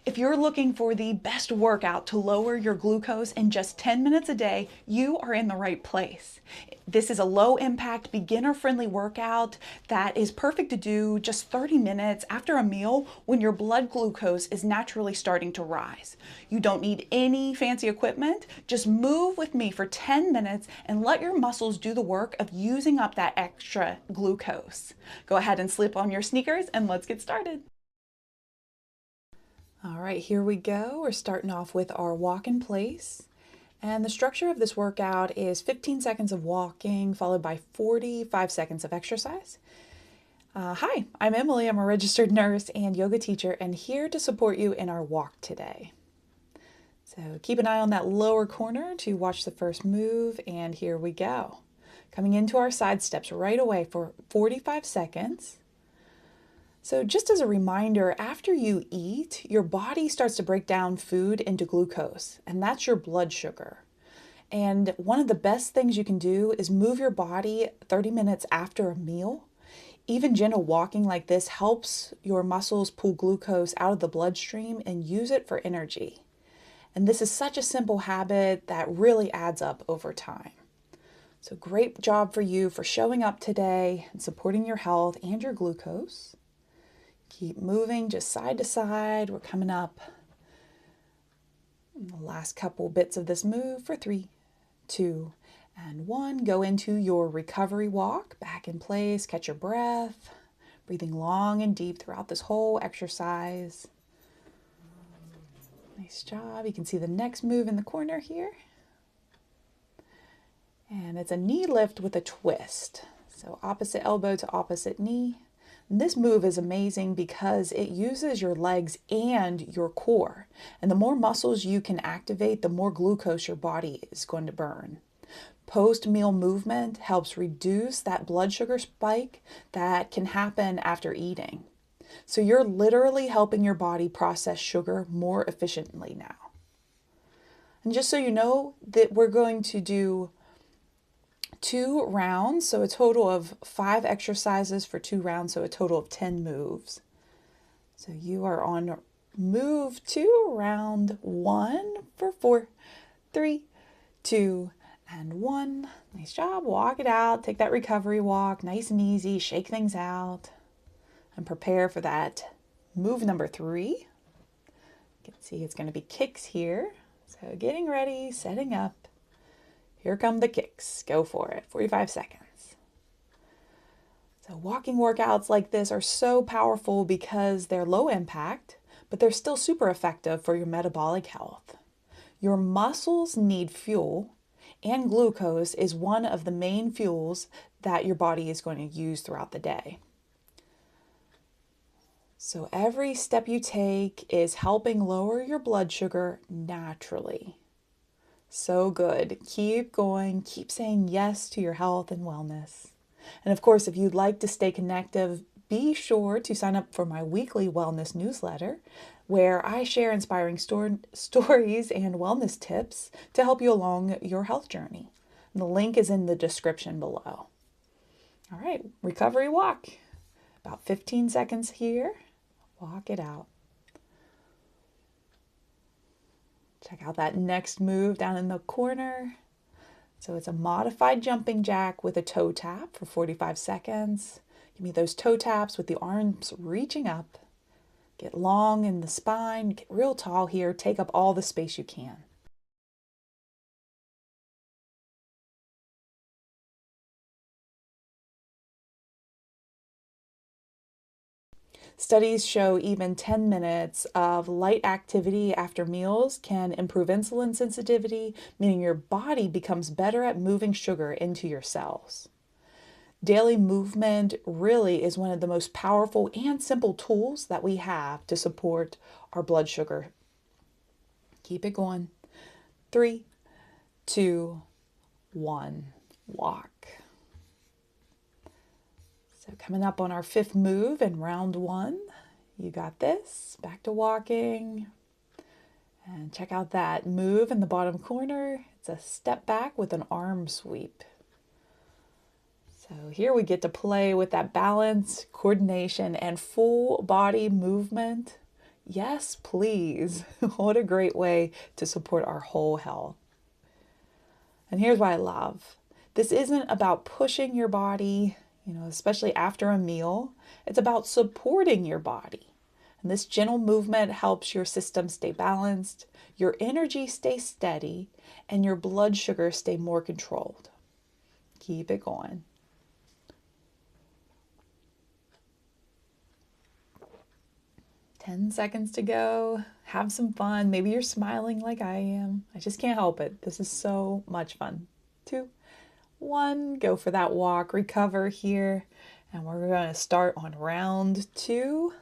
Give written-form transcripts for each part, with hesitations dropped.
If you're looking for the best workout to lower your glucose in just 10 minutes a day, you are in the right place. This is a low impact, beginner friendly workout that is perfect to do just 30 minutes after a meal when your blood glucose is naturally starting to rise. You don't need any fancy equipment. Just move with me for 10 minutes and let your muscles do the work of using up that extra glucose. Go ahead and slip on your sneakers and let's get started. All right, here we go. We're starting off with our walk in place. And the structure of this workout is 15 seconds of walking followed by 45 seconds of exercise. Hi, I'm Emily. I'm a registered nurse and yoga teacher and here to support you in our walk today. So keep an eye on that lower corner to watch the first move, and here we go. Coming into our side steps right away for 45 seconds. So just as a reminder, after you eat, your body starts to break down food into glucose, and that's your blood sugar. And one of the best things you can do is move your body 30 minutes after a meal. Even gentle walking like this helps your muscles pull glucose out of the bloodstream and use it for energy. And this is such a simple habit that really adds up over time. So great job for you for showing up today and supporting your health and your glucose. Keep moving just side to side. We're coming up in the last couple bits of this move for 3, 2, and 1. Go into your recovery walk, back in place, catch your breath, breathing long and deep throughout this whole exercise. Nice job. You can see the next move in the corner here. And it's a knee lift with a twist. So opposite elbow to opposite knee. And this move is amazing because it uses your legs and your core. And the more muscles you can activate, the more glucose your body is going to burn. Post-meal movement helps reduce that blood sugar spike that can happen after eating. So you're literally helping your body process sugar more efficiently now. And just so you know that we're going to do 2 rounds, so a total of 5 exercises for 2 rounds, so a total of 10 moves. So you are on move 2, round 1 for 4, 3, 2, and 1. Nice job. Walk it out. Take that recovery walk, nice and easy. Shake things out and prepare for that move number 3. You can see it's going to be kicks here. So getting ready, setting up. Here come the kicks. Go for it. 45 seconds. So walking workouts like this are so powerful because they're low impact, but they're still super effective for your metabolic health. Your muscles need fuel, and glucose is one of the main fuels that your body is going to use throughout the day. So every step you take is helping lower your blood sugar naturally. So good. Keep going. Keep saying yes to your health and wellness. And of course, if you'd like to stay connected, be sure to sign up for my weekly wellness newsletter, where I share inspiring stories and wellness tips to help you along your health journey. And the link is in the description below. All right, recovery walk. About 15 seconds here. Walk it out. Check out that next move down in the corner. So it's a modified jumping jack with a toe tap for 45 seconds. Give me those toe taps with the arms reaching up. Get long in the spine, get real tall here. Take up all the space you can. Studies show even 10 minutes of light activity after meals can improve insulin sensitivity, meaning your body becomes better at moving sugar into your cells. Daily movement really is one of the most powerful and simple tools that we have to support our blood sugar. Keep it going. 3, 2, 1, walk. So coming up on our 5th move in round 1, you got this. Back to walking. And check out that move in the bottom corner. It's a step back with an arm sweep. So here we get to play with that balance, coordination, and full body movement Yes, please. What a great way to support our whole health. And here's what I love. This isn't about pushing your body, especially after a meal. It's about supporting your body. And this gentle movement helps your system stay balanced, your energy stay steady, and your blood sugar stay more controlled. Keep it going. Ten seconds to go. Have some fun. Maybe you're smiling like I am. I just can't help it. This is so much fun. 2, 1. Go for that walk. Recover here. And we're going to start on round 2.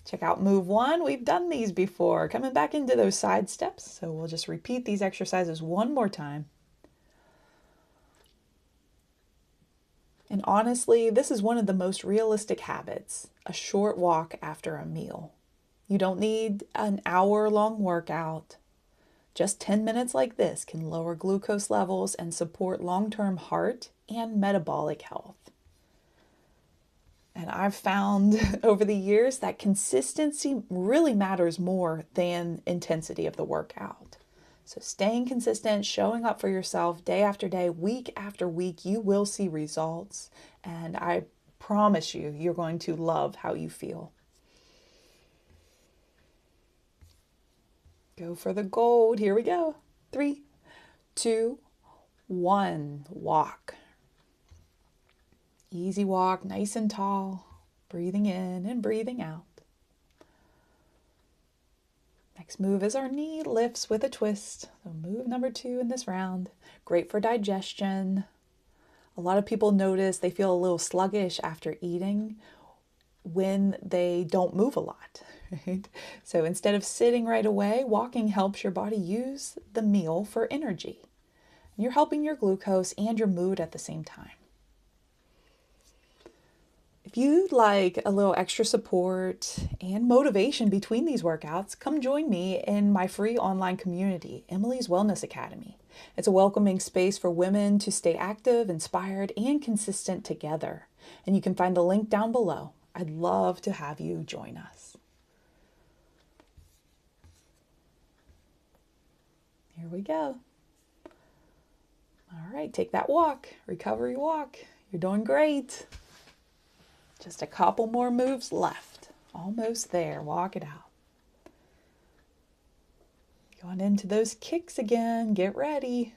Check out move 1. We've done these before. Coming back into those side steps. So we'll just repeat these exercises one more time. And honestly, this is one of the most realistic habits, a short walk after a meal. You don't need an hour-long workout. Just 10 minutes like this can lower glucose levels and support long-term heart and metabolic health. And I've found over the years that consistency really matters more than intensity of the workout. So staying consistent, showing up for yourself day after day, week after week, you will see results. And I promise you, you're going to love how you feel. Go for the gold. Here we go. 3, 2, 1. Walk. Easy walk, nice and tall. Breathing in and breathing out. Next move is our knee lifts with a twist. So move number 2 in this round. Great for digestion. A lot of people notice they feel a little sluggish after eating when they don't move a lot, right? So instead of sitting right away, walking helps your body use the meal for energy. You're helping your glucose and your mood at the same time. If you'd like a little extra support and motivation between these workouts, come join me in my free online community, Emily's Wellness Academy. It's a welcoming space for women to stay active, inspired, and consistent together. And you can find the link down below. I'd love to have you join us. Here we go. All right, take that walk, recovery walk. You're doing great. Just a couple more moves left. Almost there. Walk it out. Going into those kicks again. Get ready.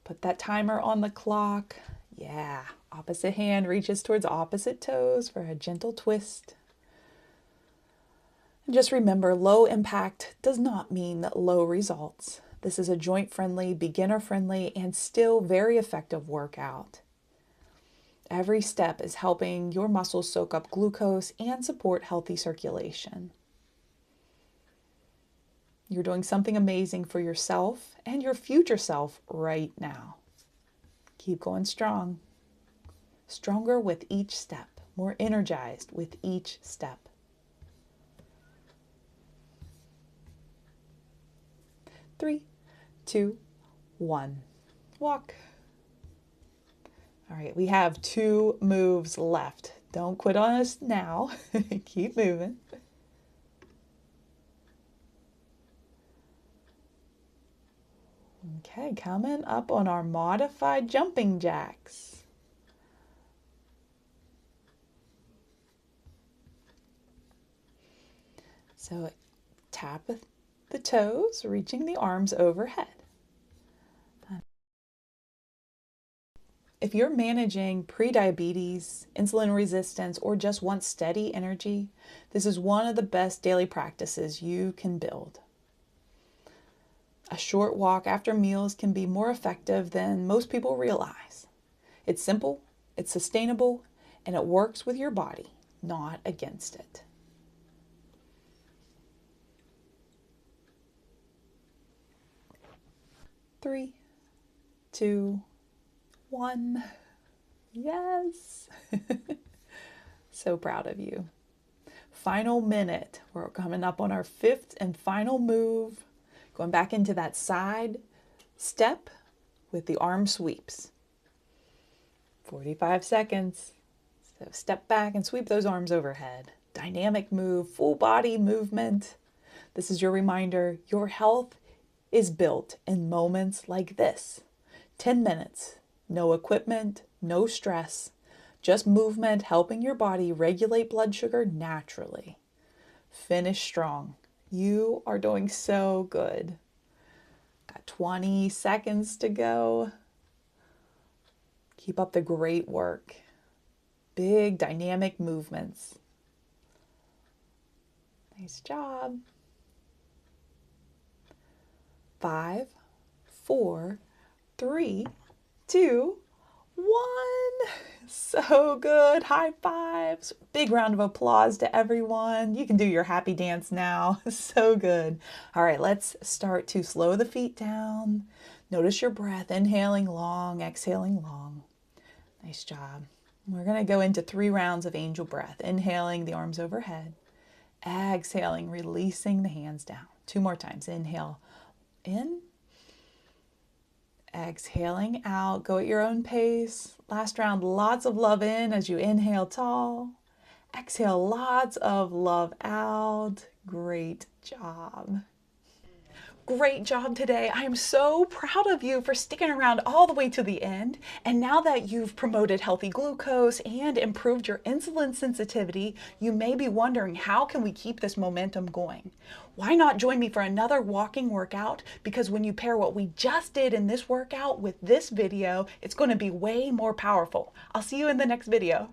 Put that timer on the clock. Yeah. Opposite hand reaches towards opposite toes for a gentle twist. And just remember, low impact does not mean low results. This is a joint-friendly, beginner-friendly, and still very effective workout. Every step is helping your muscles soak up glucose and support healthy circulation. You're doing something amazing for yourself and your future self right now. Keep going strong. Stronger with each step. More energized with each step. 3, 2, 1. Walk. All right, we have 2 moves left. Don't quit on us now. Keep moving. Okay, coming up on our modified jumping jacks. So tap the toes, reaching the arms overhead. If you're managing prediabetes, insulin resistance, or just want steady energy, this is one of the best daily practices you can build. A short walk after meals can be more effective than most people realize. It's simple, it's sustainable, and it works with your body, not against it. Three, 2, 1. Yes. So proud of you. Final minute. We're coming up on our 5th and final move. Going back into that side step with the arm sweeps. 45 seconds. So step back and sweep those arms overhead. dynamic move, full body movement. This is your reminder, your health is built in moments like this. 10 minutes, no equipment, no stress, just movement helping your body regulate blood sugar naturally. Finish strong. You are doing so good. Got 20 seconds to go. Keep up the great work. Big dynamic movements. Nice job. 5, 4, 3, 2, 1. So good. High fives. Big round of applause to everyone. You can do your happy dance now. So good. All right, let's start to slow the feet down. Notice your breath. Inhaling long, exhaling long. Nice job. We're going to go into 3 rounds of angel breath. Inhaling, the arms overhead. Exhaling, releasing the hands down. 2 more times. Inhale in. Exhaling out. Go at your own pace. Last round, lots of love in as you inhale tall. Exhale, lots of love out. Great job. Great job today. I am so proud of you for sticking around all the way to the end. And now that you've promoted healthy glucose and improved your insulin sensitivity, you may be wondering, how can we keep this momentum going? Why not join me for another walking workout? Because when you pair what we just did in this workout with this video, it's going to be way more powerful. I'll see you in the next video.